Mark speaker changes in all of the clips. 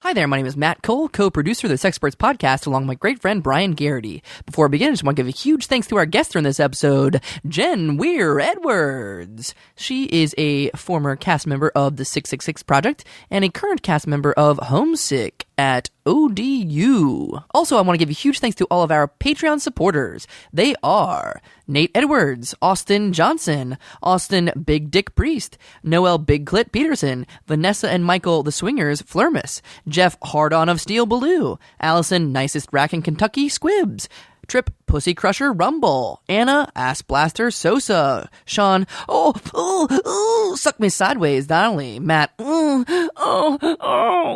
Speaker 1: Hi there, my name is Matt Cole, co-producer of the Sexperts podcast, along with my great friend Brian Garrity. Before I begin, I just want to give a huge thanks to our guest in this episode, Jen Weir Edwards. She is a former cast member of the 666 Project and a current cast member of Homesick at ODU. Also, I want to give a huge thanks to all of our Patreon supporters. They are Nate Edwards, Austin Johnson, Austin Big Dick Priest, Noel Big Clit Peterson, Vanessa and Michael the Swingers Flurmus, Jeff Hardon of Steel Baloo, Allison Nicest Rack in Kentucky Squibs, Trip Pussy Crusher Rumble, Anna Ass Blaster Sosa, Sean Suck Me Sideways Donnelly, Matt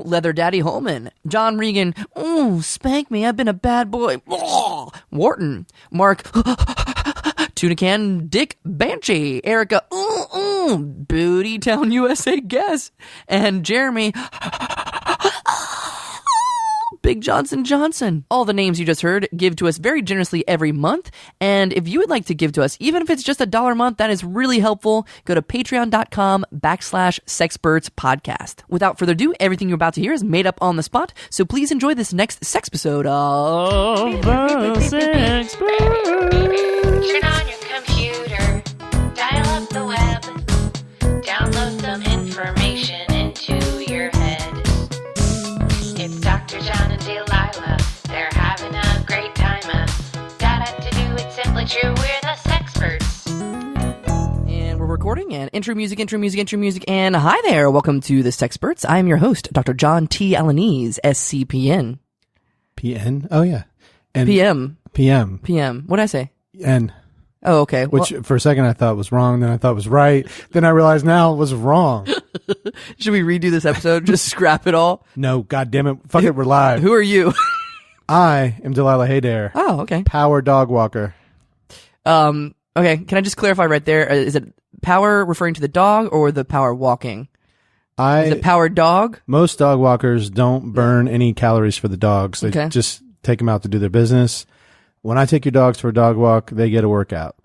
Speaker 1: Leather Daddy Holman, John Reagan Spank Me I've Been a Bad Boy, Wharton, Mark Tuna Can Dick Banshee, Erica Booty Town USA Guess, and Jeremy Big Johnson. All the names you just heard give to us very generously every month. And if you would like to give to us, even if it's just $1 a month, that is really helpful. Go to patreon.com/sexpertspodcast. Without further ado, everything you're about to hear is made up on the spot. So please enjoy this next sex episode of the Sexperts.
Speaker 2: Turn on your computer, dial up the web, download some information into your head. It's Dr. John and Delilah, they're having a great time. Gotta to do it simply true, we're the Sexperts.
Speaker 1: And we're recording, and intro music, and hi there, welcome to the Sexperts. I am your host, Dr. John T. Alanese, SCPN.
Speaker 3: PN? Oh, yeah. And
Speaker 1: PM.
Speaker 3: PM.
Speaker 1: What did I say?
Speaker 3: N.
Speaker 1: Oh, okay.
Speaker 3: Which for a second I thought was wrong, then I thought was right, then I realized now it was wrong.
Speaker 1: Should we redo this episode? Just scrap it all?
Speaker 3: No, God damn it. Fuck it, we're live.
Speaker 1: Who are you?
Speaker 3: I am Delilah Haydare.
Speaker 1: Oh, okay.
Speaker 3: Power dog walker.
Speaker 1: Okay, can I just clarify right there? Is it power referring to the dog or the power walking? Is it power dog?
Speaker 3: Most dog walkers don't burn any calories for the dogs. They just take them out to do their business. When I take your dogs for a dog walk, they get a workout.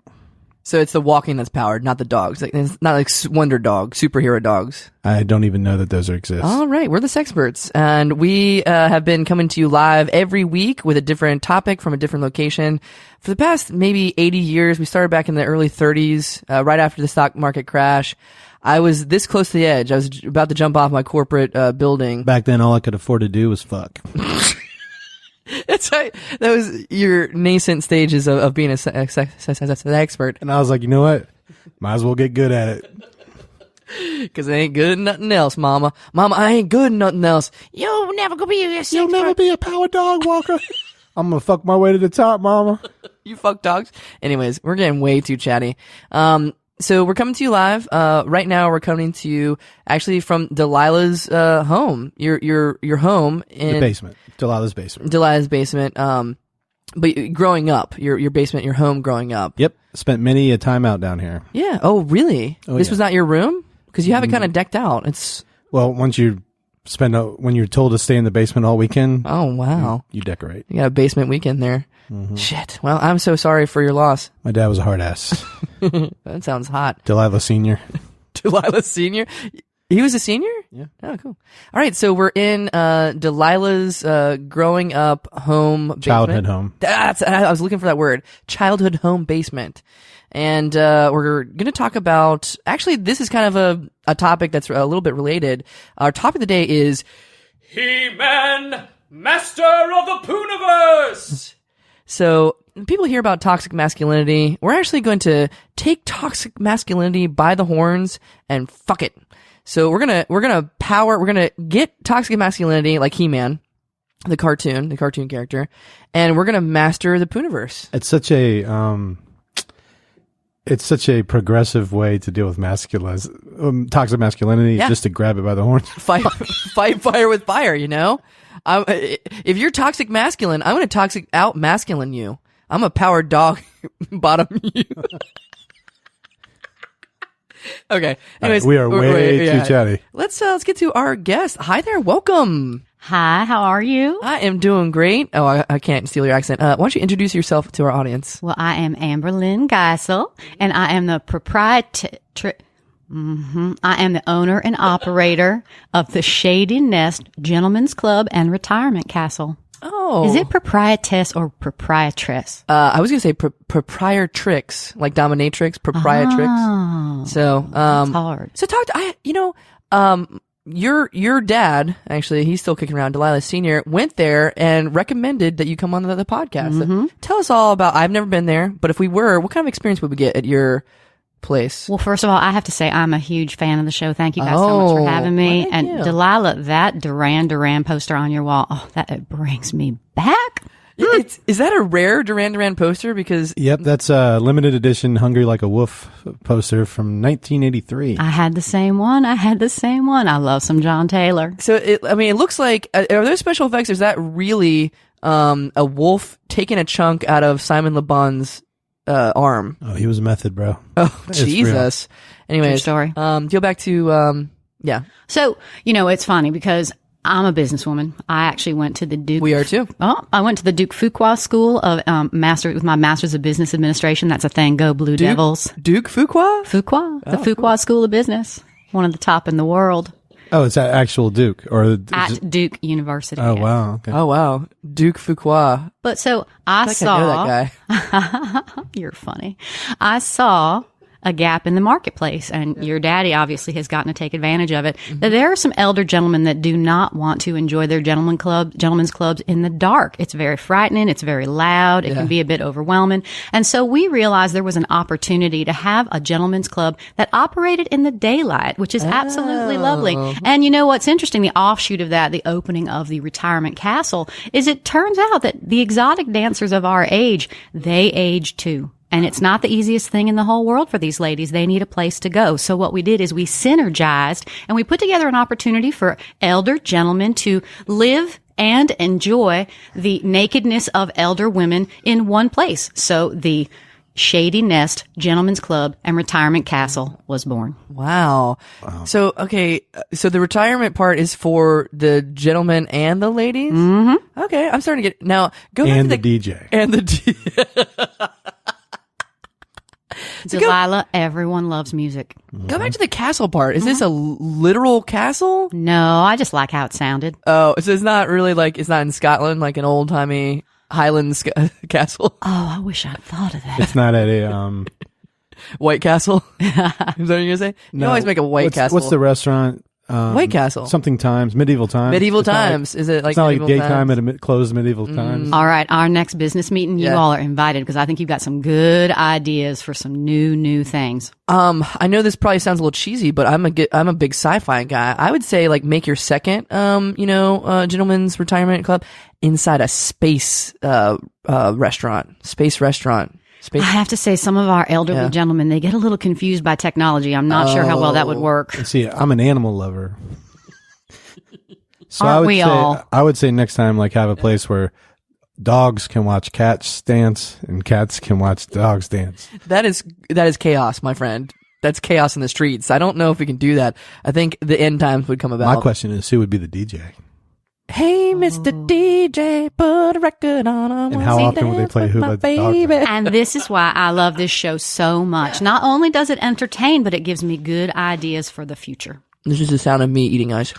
Speaker 1: So it's the walking that's powered, not the dogs. It's not like Wonder Dog, superhero dogs.
Speaker 3: I don't even know that those exist.
Speaker 1: All right, we're the Sexperts, and we have been coming to you live every week with a different topic from a different location. For the past maybe 80 years, we started back in the early 30s, right after the stock market crash. I was this close to the edge. I was about to jump off my corporate building.
Speaker 3: Back then, all I could afford to do was fuck.
Speaker 1: That's right. That was your nascent stages of being an expert.
Speaker 3: And I was like, you know what? Might as well get good at it.
Speaker 1: Because I ain't good at nothing else, Mama. Mama, I ain't good at nothing else. You'll never gonna be a
Speaker 3: You'll never be a power dog walker. I'm gonna fuck my way to the top, Mama.
Speaker 1: You fuck dogs? Anyways, we're getting way too chatty. So we're coming to you live. Right now we're coming to you actually from Delilah's home. Your home in
Speaker 3: the basement. Delilah's basement.
Speaker 1: Delilah's basement. But growing up, your basement, your home growing up.
Speaker 3: Yep. Spent many a time out down here.
Speaker 1: Yeah. Oh, really?
Speaker 3: Oh,
Speaker 1: this was not your room? Because you have it kind of decked out. It's
Speaker 3: once you when you're told to stay in the basement all weekend.
Speaker 1: Oh, wow.
Speaker 3: You decorate.
Speaker 1: You got a basement weekend there. Mm-hmm. Shit. Well, I'm so sorry for your loss.
Speaker 3: My dad was a hard ass.
Speaker 1: That sounds hot.
Speaker 3: Delilah Senior.
Speaker 1: Delilah Senior? He was a senior?
Speaker 3: Yeah.
Speaker 1: Oh, cool. All right, so we're in Delilah's growing up home basement.
Speaker 3: Childhood home.
Speaker 1: I was looking for that word. Childhood home basement. And we're going to talk about, actually, this is kind of a topic that's a little bit related. Our topic of the day is He-Man, Master of the Pooniverse! So, people hear about toxic masculinity. We're actually going to take toxic masculinity by the horns and fuck it. So we're gonna get toxic masculinity like He-Man, the cartoon character, and we're gonna master the Pooniverse.
Speaker 3: It's such a progressive way to deal with toxic masculinity, just to grab it by the horns.
Speaker 1: Fight fire with fire, you know? If you're toxic masculine, I'm gonna toxic out masculine you. I'm a power dog bottom you. Okay. Anyways,
Speaker 3: right, we are way too chatty.
Speaker 1: Let's get to our guest. Hi there. Welcome.
Speaker 4: Hi, how are you?
Speaker 1: I am doing great. Oh, I can't steal your accent. Why don't you introduce yourself to our audience?
Speaker 4: Well, I am Amber Lynn Geisel, and I am the proprietress. I am the owner and operator of the Shady Nest Gentlemen's Club and Retirement Castle.
Speaker 1: Oh.
Speaker 4: Is it proprietress or proprietress?
Speaker 1: I was going to say proprietrix, like dominatrix, proprietrix.
Speaker 4: Oh,
Speaker 1: So,
Speaker 4: that's hard.
Speaker 1: So your dad, actually, he's still kicking around, Delilah Sr., went there and recommended that you come on the podcast. So tell us all about, I've never been there, but if we were, what kind of experience would we get at your place?
Speaker 4: Well, first of all, I have to say I'm a huge fan of the show. Thank you guys so much for having me.
Speaker 1: Well,
Speaker 4: and
Speaker 1: you.
Speaker 4: Delilah, that Duran poster on your wall, it brings me back.
Speaker 1: Is that a rare Duran poster? Because
Speaker 3: Yep, that's a limited edition Hungry Like a Wolf poster from 1983.
Speaker 4: I had the same one. I love some John Taylor.
Speaker 1: So it looks like are there special effects? Is that really a wolf taking a chunk out of Simon Le Bon's arm?
Speaker 3: Oh, he was a method, bro.
Speaker 1: Oh,
Speaker 3: It's
Speaker 1: Jesus. Anyways,
Speaker 4: True story.
Speaker 1: Go back to yeah.
Speaker 4: So, it's funny because I'm a businesswoman. I actually went to the Duke.
Speaker 1: We are too.
Speaker 4: Oh, I went to the Duke Fuqua School of with my master's of business administration. That's a thing. Go Blue Devils.
Speaker 1: Duke Fuqua?
Speaker 4: Fuqua, the Fuqua School of Business, one of the top in the world.
Speaker 3: Oh, it's at actual Duke or
Speaker 4: At Duke University.
Speaker 3: Oh
Speaker 4: yes.
Speaker 3: wow. Okay.
Speaker 1: Oh wow, Duke Fuqua.
Speaker 4: But so I
Speaker 1: I
Speaker 4: saw
Speaker 1: know that guy.
Speaker 4: You're funny. I saw a gap in the marketplace, and your daddy obviously has gotten to take advantage of it. That there are some elder gentlemen that do not want to enjoy their gentlemen's clubs in the dark. It's very frightening. It's very loud. It can be a bit overwhelming. And so we realized there was an opportunity to have a gentlemen's club that operated in the daylight, which is absolutely lovely. And you know what's interesting? The offshoot of that, the opening of the retirement castle, is it turns out that the exotic dancers of our age, they age too. And it's not the easiest thing in the whole world for these ladies. They need a place to go. So what we did is we synergized and we put together an opportunity for elder gentlemen to live and enjoy the nakedness of elder women in one place. So the Shady Nest Gentlemen's Club and Retirement Castle was born.
Speaker 1: Wow. So so the retirement part is for the gentlemen and the ladies. Mm-hmm. Okay, I'm starting to get now. Go back
Speaker 3: And
Speaker 1: to
Speaker 3: the DJ.
Speaker 1: and the DJ.
Speaker 4: Delilah, everyone loves music.
Speaker 1: Go back to the castle part. Is this a literal castle?
Speaker 4: No, I just like how it sounded.
Speaker 1: Oh, so it's not really it's not in Scotland, like an old timey Highlands castle,
Speaker 4: Oh, I wish I'd thought of that.
Speaker 3: It's not at a
Speaker 1: White Castle. Is that what you're gonna say? You always make a White Castle.
Speaker 3: What's the restaurant?
Speaker 1: White Castle?
Speaker 3: Something Times, Medieval Times.
Speaker 1: Medieval
Speaker 3: It's not
Speaker 1: Times. Is it like
Speaker 3: It's not like
Speaker 1: medieval
Speaker 3: daytime
Speaker 1: times?
Speaker 3: at a closed Medieval Times.
Speaker 4: All right, our next business meeting, you
Speaker 1: Yeah.
Speaker 4: all are invited because I think you've got some good ideas for some new things.
Speaker 1: I know this probably sounds a little cheesy, but I'm a big sci-fi guy. I would say make your second, gentleman's retirement club inside a space, restaurant, space restaurant.
Speaker 4: I have to say, some of our elderly gentlemen, they get a little confused by technology. I'm not sure how well that would work.
Speaker 3: See, I'm an animal lover. So
Speaker 4: Aren't we all?
Speaker 3: I would say next time, have a place where dogs can watch cats dance and cats can watch dogs dance.
Speaker 1: That is chaos, my friend. That's chaos in the streets. I don't know if we can do that. I think the end times would come about.
Speaker 3: My question is, who would be the DJ?
Speaker 1: Hey, Mr. DJ, put a record on.
Speaker 3: And how often would they play Who Let the Dogs Out?
Speaker 4: And this is why I love this show so much. Not only does it entertain, but it gives me good ideas for the future.
Speaker 1: This is the sound of me eating ice.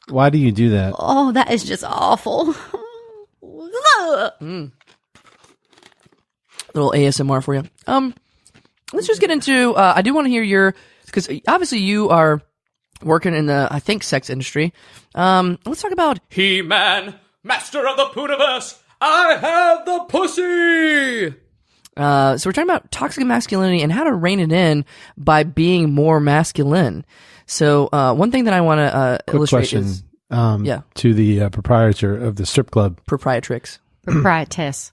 Speaker 3: Why do you do that?
Speaker 4: Oh, that is just awful.
Speaker 1: Little ASMR for you. Let's just get into, I do want to hear because obviously you are working in the, I think, sex industry. Let's talk about He-Man, Master of the Pooniverse. I have the pussy. So we're talking about toxic masculinity and how to rein it in by being more masculine. So one thing that I want to illustrate
Speaker 3: question,
Speaker 1: is
Speaker 3: to the proprietor of the strip club.
Speaker 1: proprietrix.
Speaker 4: Proprietress.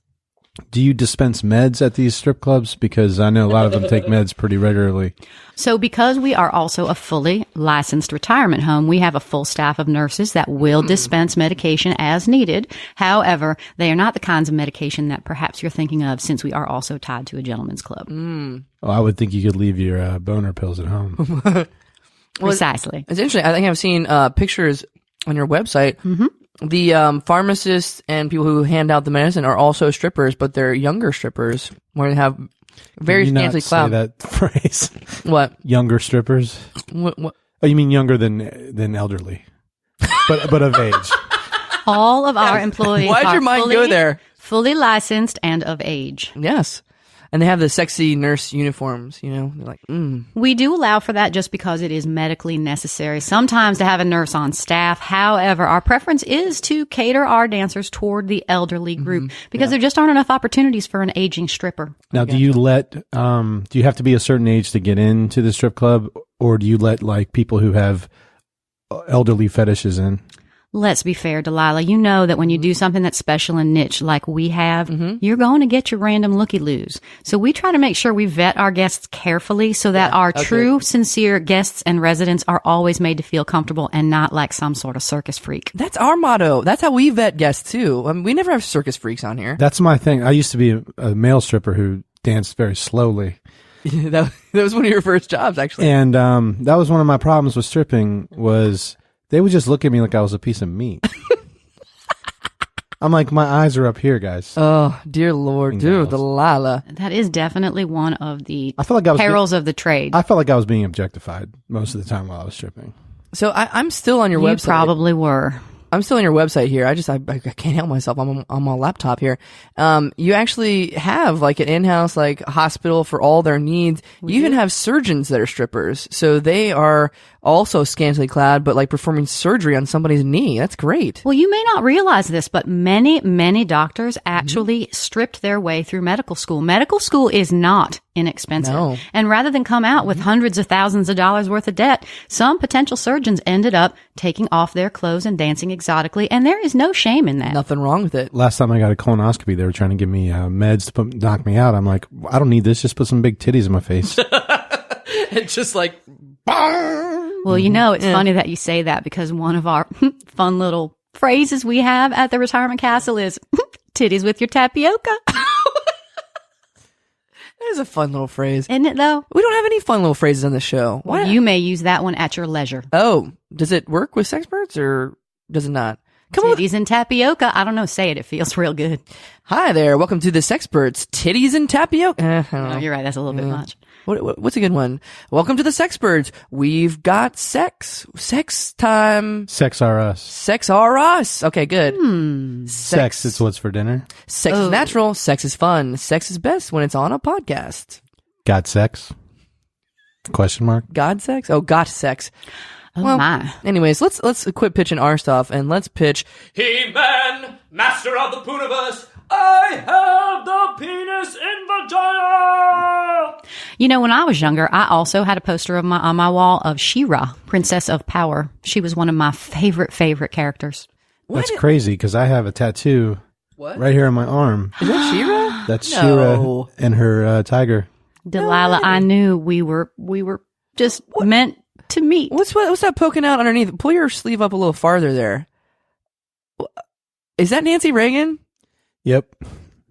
Speaker 3: Do you dispense meds at these strip clubs? Because I know a lot of them take meds pretty regularly.
Speaker 4: So because we are also a fully licensed retirement home, we have a full staff of nurses that will dispense medication as needed. However, they are not the kinds of medication that perhaps you're thinking of, since we are also tied to a gentleman's club.
Speaker 3: Well, I would think you could leave your boner pills at home.
Speaker 4: Precisely.
Speaker 1: It's interesting. I think I've seen pictures on your website. Mm-hmm. The pharmacists and people who hand out the medicine are also strippers, but they're younger strippers where they have Very
Speaker 3: Can you not
Speaker 1: scantily
Speaker 3: say
Speaker 1: clad.
Speaker 3: that phrase.
Speaker 1: What?
Speaker 3: Younger strippers.
Speaker 1: What?
Speaker 3: Oh, you mean younger than elderly, but of age.
Speaker 4: All of our employees
Speaker 1: Why'd
Speaker 4: are
Speaker 1: your mind go there?
Speaker 4: fully licensed and of age.
Speaker 1: Yes. And they have the sexy nurse uniforms, you know? They're like,
Speaker 4: We do allow for that just because it is medically necessary sometimes to have a nurse on staff. However, our preference is to cater our dancers toward the elderly group because there just aren't enough opportunities for an aging stripper.
Speaker 3: Now, do you have to be a certain age to get into the strip club, or do you let like people who have elderly fetishes in?
Speaker 4: Let's be fair, Delilah. You know that when you do something that's special and niche like we have, you're going to get your random looky-loos. So we try to make sure we vet our guests carefully so that our true, sincere guests and residents are always made to feel comfortable and not like some sort of circus freak.
Speaker 1: that's our motto. That's how we vet guests, too. I mean, we never have circus freaks on here.
Speaker 3: That's my thing. I used to be a male stripper who danced very slowly.
Speaker 1: that was one of your first jobs, actually.
Speaker 3: And that was one of my problems with stripping was they would just look at me like I was a piece of meat. I'm like, my eyes are up here, guys.
Speaker 1: Oh, dear Lord. Dude, Delilah.
Speaker 4: That is definitely one of the
Speaker 3: I feel like I was
Speaker 4: perils of the trade.
Speaker 3: I felt like I was being objectified most of the time while I was stripping.
Speaker 1: So I'm still on your
Speaker 4: You
Speaker 1: website.
Speaker 4: probably were.
Speaker 1: I'm still on your website here. I can't help myself. I'm on my laptop here. You actually have like an in-house like hospital for all their needs. You even have surgeons that are strippers. So they are also scantily clad, but like performing surgery on somebody's knee. That's great.
Speaker 4: Well, you may not realize this, but many, many doctors actually stripped their way through medical school. Medical school is not inexpensive.
Speaker 1: No.
Speaker 4: And rather than come out with hundreds of thousands of dollars worth of debt, some potential surgeons ended up taking off their clothes and dancing exotically. And there is no shame in that.
Speaker 1: Nothing wrong with it.
Speaker 3: Last time I got a colonoscopy, they were trying to give me meds to knock me out. I'm like, I don't need this. Just put some big titties in my face.
Speaker 1: It's just like,
Speaker 4: Well, you know, it's funny that you say that because one of our fun little phrases we have at the retirement castle is titties with your tapioca.
Speaker 1: that is a fun little phrase.
Speaker 4: Isn't it though?
Speaker 1: We don't have any fun little phrases on the show. Why?
Speaker 4: Well, you may use that one at your leisure.
Speaker 1: Oh, does it work with sexperts or does it not? Come on.
Speaker 4: Titties and tapioca. I don't know. Say it. It feels real good.
Speaker 1: Hi there. Welcome to the Sexperts. Titties and tapioca. I don't know.
Speaker 4: Oh, you're right. That's a little bit much.
Speaker 1: What's a good one? Welcome to the Sexperts. We've got sex. Sex time.
Speaker 3: Sex are us.
Speaker 1: Sex are us. Okay, good.
Speaker 3: Sex is what's for dinner.
Speaker 1: Sex is natural. Sex is fun. Sex is best when it's on a podcast.
Speaker 3: Got sex? Question mark.
Speaker 1: God sex? Oh, got sex.
Speaker 4: Oh
Speaker 1: Well,
Speaker 4: my.
Speaker 1: anyways, let's quit pitching our stuff and let's pitch He-Man, Master of the Pooniverse. I have the penis in vagina.
Speaker 4: You know, when I was younger, I also had a poster on my wall of She-Ra, Princess of Power. She was one of my favorite characters.
Speaker 3: That's crazy because I have a tattoo right here on my arm.
Speaker 1: Is that She-Ra?
Speaker 3: That's
Speaker 1: No.
Speaker 3: She-Ra and her tiger.
Speaker 4: Delilah, I knew we were just meant to meet.
Speaker 1: What's that poking out underneath? Pull your sleeve up a little farther there. Is that Nancy Reagan?
Speaker 3: Yep.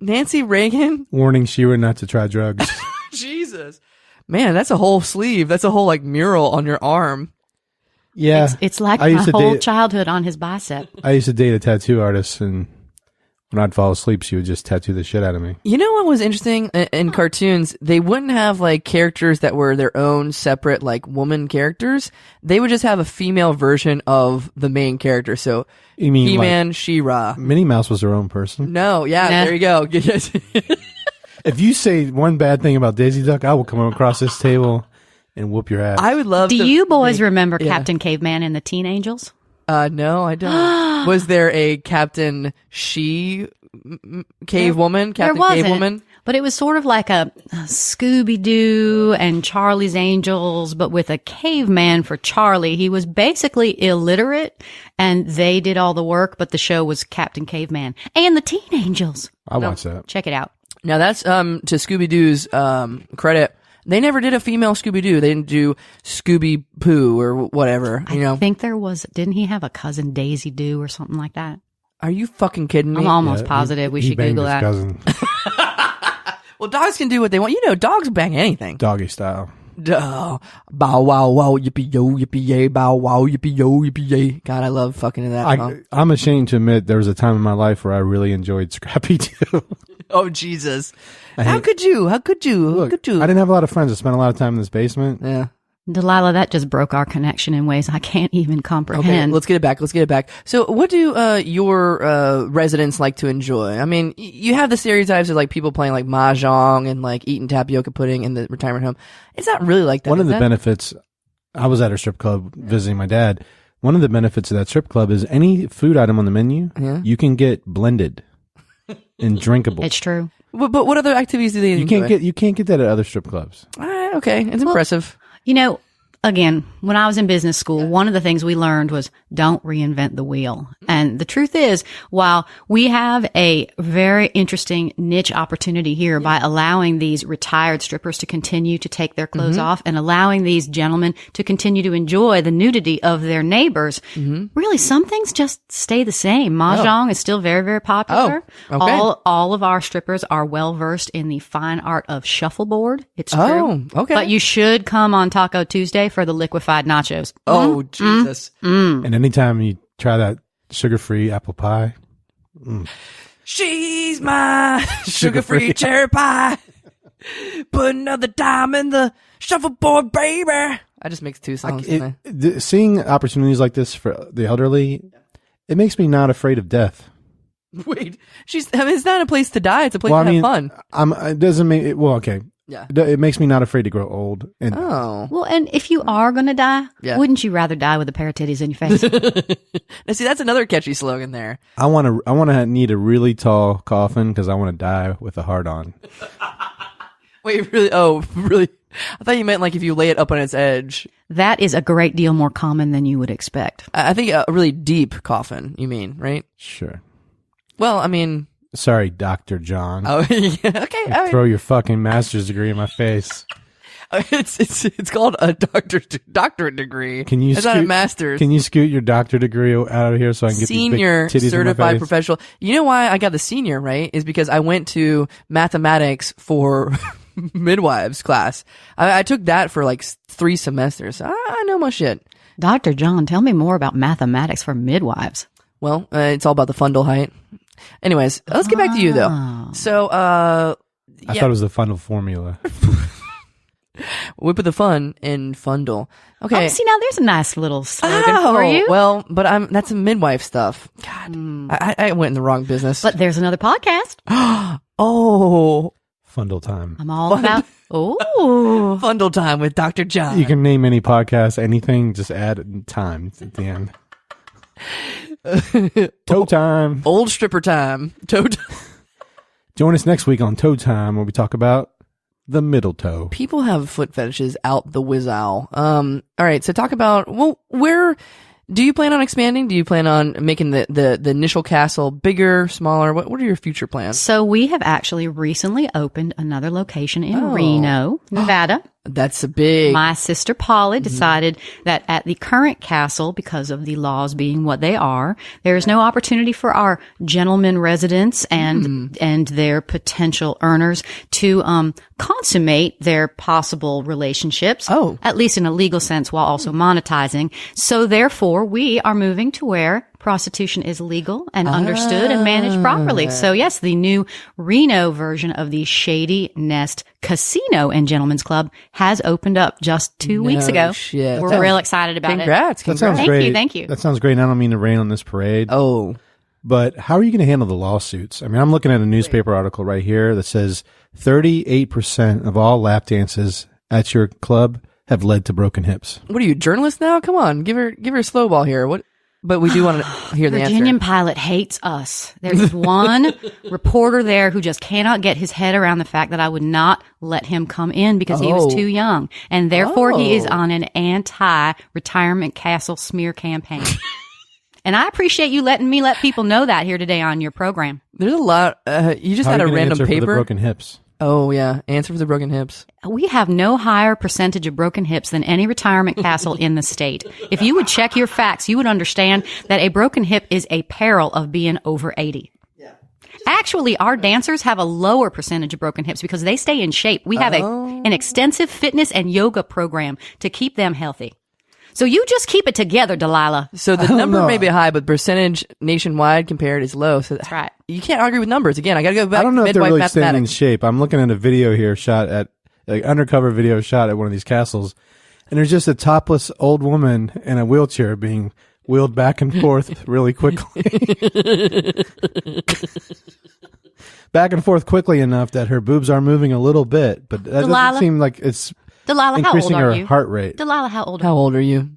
Speaker 1: Nancy Reagan?
Speaker 3: Warning She-Ra not to try drugs.
Speaker 1: Jesus. Man, that's a whole sleeve. That's a whole like mural on your arm.
Speaker 3: Yeah.
Speaker 4: It's like
Speaker 3: I
Speaker 4: my
Speaker 3: used to
Speaker 4: whole
Speaker 3: date-
Speaker 4: childhood on his bicep.
Speaker 3: I used to date a tattoo artist, and when I'd fall asleep, she would just tattoo the shit out of me.
Speaker 1: You know what was interesting in cartoons? They wouldn't have like characters that were their own separate like woman characters. They would just have a female version of the main character. So
Speaker 3: You mean
Speaker 1: He-Man, She-Ra.
Speaker 3: Minnie Mouse was her own person?
Speaker 1: No, yeah,
Speaker 4: Nah.
Speaker 1: there you go.
Speaker 3: If you say one bad thing about Daisy Duck, I will come across this table and whoop your ass.
Speaker 1: I would love
Speaker 4: Do
Speaker 1: to
Speaker 4: you boys remember
Speaker 1: yeah.
Speaker 4: Captain Caveman and the Teen Angels?
Speaker 1: No, I don't. Was there a Captain Cave Woman? Captain
Speaker 4: there wasn't,
Speaker 1: Cave Woman?
Speaker 4: but it was sort of like a Scooby Doo and Charlie's Angels, but with a caveman for Charlie. He was basically illiterate, and they did all the work, but the show was Captain Caveman and the Teen Angels.
Speaker 3: I watch that.
Speaker 4: Check it out.
Speaker 1: Now that's to Scooby Doo's credit. They never did a female Scooby Doo. They didn't do Scooby Poo or whatever. You know?
Speaker 4: I think there was. Didn't he have a cousin Daisy Doo or something like that?
Speaker 1: Are you fucking kidding me?
Speaker 4: I'm almost
Speaker 3: Yeah,
Speaker 4: positive we
Speaker 3: he
Speaker 4: should
Speaker 3: banged
Speaker 4: Google
Speaker 3: his
Speaker 4: that.
Speaker 3: cousin.
Speaker 1: Well, dogs can do what they want. You know, dogs bang anything.
Speaker 3: Doggy style.
Speaker 1: Duh. Bow wow wow yippee yo yippee yay bow wow yippee yo yippee yay. God, I love fucking that song.
Speaker 3: I'm ashamed to admit there was a time in my life where I really enjoyed Scrappy Doo.
Speaker 1: Oh, Jesus. How could you?
Speaker 3: Look, I didn't have a lot of friends. I spent a lot of time in this basement.
Speaker 1: Yeah.
Speaker 4: Delilah, that just broke our connection in ways I can't even comprehend.
Speaker 1: Okay, let's get it back. So what do your residents like to enjoy? I mean, you have the stereotypes of like people playing like mahjong and like eating tapioca pudding in the retirement home. It's not really like that.
Speaker 3: One of the benefits, I was at a strip club visiting my dad. One of the benefits of that strip club is any food item on the menu, you can get blended and drinkable.
Speaker 4: It's true.
Speaker 1: But what other activities do they enjoy?
Speaker 3: You can't get that at other strip clubs.
Speaker 1: Okay, it's impressive.
Speaker 4: You know, again, when I was in business school, one of the things we learned was don't reinvent the wheel. And the truth is, while we have a very interesting niche opportunity here by allowing these retired strippers to continue to take their clothes off and allowing these gentlemen to continue to enjoy the nudity of their neighbors, really some things just stay the same. Mahjong is still very, very popular.
Speaker 1: Oh, okay.
Speaker 4: All of our strippers are well versed in the fine art of shuffleboard. It's true.
Speaker 1: Oh, okay.
Speaker 4: But you should come on Taco Tuesday for the liquefied nachos.
Speaker 1: Oh, Jesus.
Speaker 3: And anytime you try that sugar-free apple pie.
Speaker 1: She's my sugar-free cherry pie. Put another dime in the shuffleboard, baby. I just mixed two songs.
Speaker 3: Seeing opportunities like this for the elderly, it makes me not afraid of death.
Speaker 1: Wait, it's not a place to die. It's a place to have fun.
Speaker 3: It doesn't make it. Well, okay.
Speaker 1: Yeah.
Speaker 3: It makes me not afraid to grow old. And
Speaker 4: well, and if you are going to die, wouldn't you rather die with a pair of titties in your face?
Speaker 1: Now, see, that's another catchy slogan there.
Speaker 3: I want to need a really tall coffin because I want to die with a heart on.
Speaker 1: Wait, really? Oh, really? I thought you meant like if you lay it up on its edge.
Speaker 4: That is a great deal more common than you would expect.
Speaker 1: I think a really deep coffin, you mean, right?
Speaker 3: Sure.
Speaker 1: Well, I mean...
Speaker 3: Sorry, Dr. John.
Speaker 1: Oh, yeah, okay.
Speaker 3: Throw your fucking master's degree in my face.
Speaker 1: It's called a doctorate degree. It's not a master's.
Speaker 3: Can you scoot your doctorate degree out of here so I can get
Speaker 1: senior
Speaker 3: these big titties
Speaker 1: certified
Speaker 3: in my face?
Speaker 1: professional? You know why I got the senior, right? Is because I went to mathematics for midwives class. I took that for like 3 semesters. I know my shit.
Speaker 4: Dr. John, tell me more about mathematics for midwives.
Speaker 1: Well, it's all about the fundal height. Anyways, let's get back to you though. So,
Speaker 3: I thought it was the fundal formula.
Speaker 1: We put the fun in fundal. Okay.
Speaker 4: Oh, see, now there's a nice little slogan for you.
Speaker 1: Well, but that's some midwife stuff. God, I went in the wrong business.
Speaker 4: But there's another podcast.
Speaker 1: Oh.
Speaker 3: Fundal time.
Speaker 4: I'm all about... Oh.
Speaker 1: Fundal time with Dr. John.
Speaker 3: You can name any podcast, anything, just add time at the end. Toe time.
Speaker 1: Old stripper time. Toe time.
Speaker 3: Join us next week on Toe Time where we talk about the middle toe.
Speaker 1: People have foot fetishes out the whiz-owl. All right, so talk about, well, where do you plan on expanding? Do you plan on making the initial castle bigger, smaller? What are your future plans?
Speaker 4: So we have actually recently opened another location in Reno, Nevada.
Speaker 1: That's a big...
Speaker 4: My sister Polly decided that at the current castle, because of the laws being what they are, there is no opportunity for our gentlemen residents and their potential earners to consummate their possible relationships, at least in a legal sense, while also monetizing. So therefore, we are moving to where prostitution is legal and understood and managed properly. So yes, the new Reno version of the Shady Nest Casino and Gentlemen's Club has opened up just 2 weeks ago.
Speaker 1: Shit.
Speaker 4: We're real excited about
Speaker 1: Congrats.
Speaker 3: That sounds great.
Speaker 4: Thank you.
Speaker 3: That sounds great. And I don't mean to rain on this parade.
Speaker 1: Oh.
Speaker 3: But how are you going to handle the lawsuits? I mean, I'm looking at a newspaper article right here that says 38% of all lap dances at your club have led to broken hips.
Speaker 1: What are you, a journalist now? Come on, give her a slow ball here. What? But we do want to hear the
Speaker 4: Virginian
Speaker 1: answer.
Speaker 4: Pilot hates us. There's one reporter there who just cannot get his head around the fact that I would not let him come in because he was too young. And therefore he is on an anti-retirement castle smear campaign. And I appreciate you letting me let people know that here today on your program.
Speaker 1: There's a lot. You just had a random
Speaker 3: answer
Speaker 1: paper.
Speaker 3: For the broken hips.
Speaker 1: Oh, yeah. Answer for the broken hips.
Speaker 4: We have no higher percentage of broken hips than any retirement castle in the state. If you would check your facts, you would understand that a broken hip is a peril of being over 80. Actually, our dancers have a lower percentage of broken hips because they stay in shape. We have an extensive fitness and yoga program to keep them healthy. So you just keep it together, Delilah.
Speaker 1: So the number may be high, but percentage nationwide compared is low. So
Speaker 4: That's right.
Speaker 1: You can't argue with numbers. Again, I got to go back
Speaker 3: I don't know
Speaker 1: to
Speaker 3: if they're
Speaker 1: midwife
Speaker 3: really staying in
Speaker 1: mathematics.
Speaker 3: shape. I'm looking at a video here shot at, like, undercover video shot at one of these castles. And there's just a topless old woman in a wheelchair being wheeled back and forth really quickly. Back and forth quickly enough that her boobs are moving a little bit, but that
Speaker 4: Delilah?
Speaker 3: doesn't seem like it's
Speaker 4: Delilah, how old
Speaker 3: increasing
Speaker 4: are
Speaker 3: her
Speaker 4: you?
Speaker 3: heart rate.
Speaker 4: Delilah, how old are you?
Speaker 1: How old are you?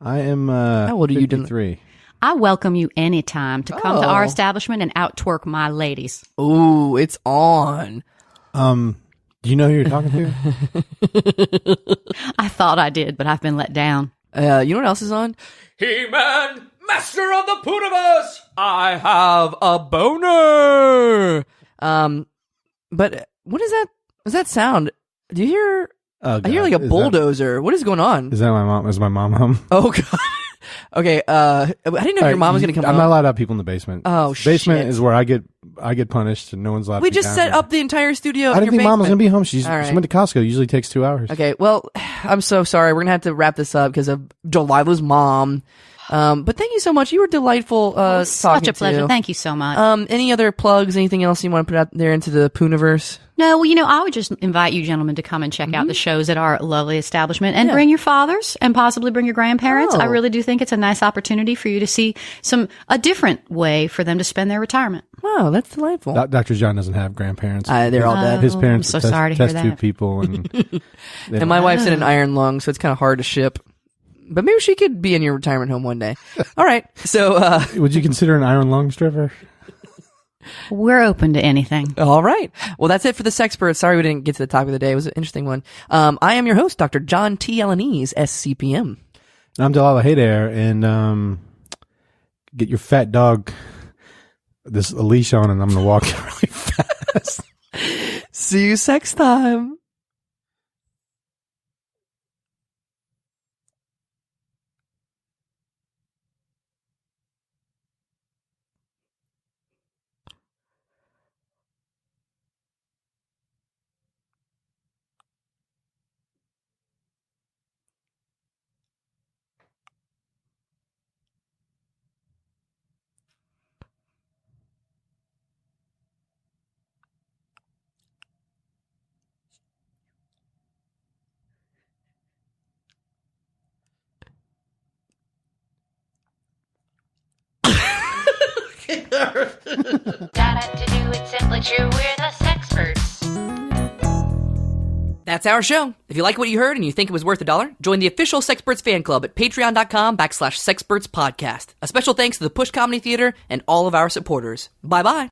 Speaker 3: I am
Speaker 1: How old are you,
Speaker 3: 53.
Speaker 4: I welcome you anytime to come to our
Speaker 1: Oh.
Speaker 4: establishment and out-twerk my ladies.
Speaker 1: Ooh, it's on.
Speaker 3: Do you know who you're talking to?
Speaker 4: I thought I did, but I've been let down.
Speaker 1: You know what else is on? He-Man, Master of the Pooniverse. I have a boner. But what is that? What's that sound? Do you hear?
Speaker 3: Oh,
Speaker 1: I hear like a bulldozer. What is going on?
Speaker 3: Is that my mom? Is my mom home?
Speaker 1: Oh god. Okay. I didn't know your mom was going to come.
Speaker 3: I'm
Speaker 1: home.
Speaker 3: not allowed to have people in the basement.
Speaker 1: Oh,
Speaker 3: basement
Speaker 1: shit.
Speaker 3: is where I get punished, and no one's allowed.
Speaker 1: We
Speaker 3: to be
Speaker 1: just
Speaker 3: down
Speaker 1: set
Speaker 3: here.
Speaker 1: up the entire studio.
Speaker 3: I
Speaker 1: in
Speaker 3: didn't
Speaker 1: your
Speaker 3: think mom was
Speaker 1: basement.
Speaker 3: gonna be home. She
Speaker 1: All right.
Speaker 3: went to Costco. Usually takes 2 hours.
Speaker 1: Okay, well, I'm so sorry. We're gonna have to wrap this up because of Delilah's mom. But thank you so much. You were delightful.
Speaker 4: Such
Speaker 1: talking
Speaker 4: a pleasure.
Speaker 1: to.
Speaker 4: Thank you so much.
Speaker 1: Any other plugs? Anything else you want to put out there into the Pooniverse?
Speaker 4: No, well, I would just invite you gentlemen to come and check out the shows at our lovely establishment and bring your fathers and possibly bring your grandparents.
Speaker 1: Oh.
Speaker 4: I really do think it's a nice opportunity for you to see a different way for them to spend their retirement.
Speaker 1: Wow, that's delightful.
Speaker 3: Dr. John doesn't have grandparents.
Speaker 1: They're all dead.
Speaker 3: His parents
Speaker 4: I'm so sorry to hear
Speaker 3: test tube
Speaker 4: that.
Speaker 3: people, and
Speaker 1: And my wife's in an iron lung, so it's kind of hard to ship. But maybe she could be in your retirement home one day. All right. So,
Speaker 3: would you consider an iron lung stripper?
Speaker 4: We're open to anything.
Speaker 1: all right. Well, that's it for the Sexperts. Sorry we didn't get to the topic of the day. It was an interesting one. I am your host, Dr. John T. Elanese, SCPM.
Speaker 3: I'm Delilah. Hey there, and get your fat dog a leash on, and I'm gonna walk really fast.
Speaker 1: See you sex time.
Speaker 2: Da-da-to-do, it's simply true, we're the Sexperts.
Speaker 1: That's our show. If you like what you heard and you think it was worth $1, join the official Sexperts fan club at patreon.com/Sexperts Podcast. A special thanks to the Push Comedy Theater and all of our supporters. Bye-bye.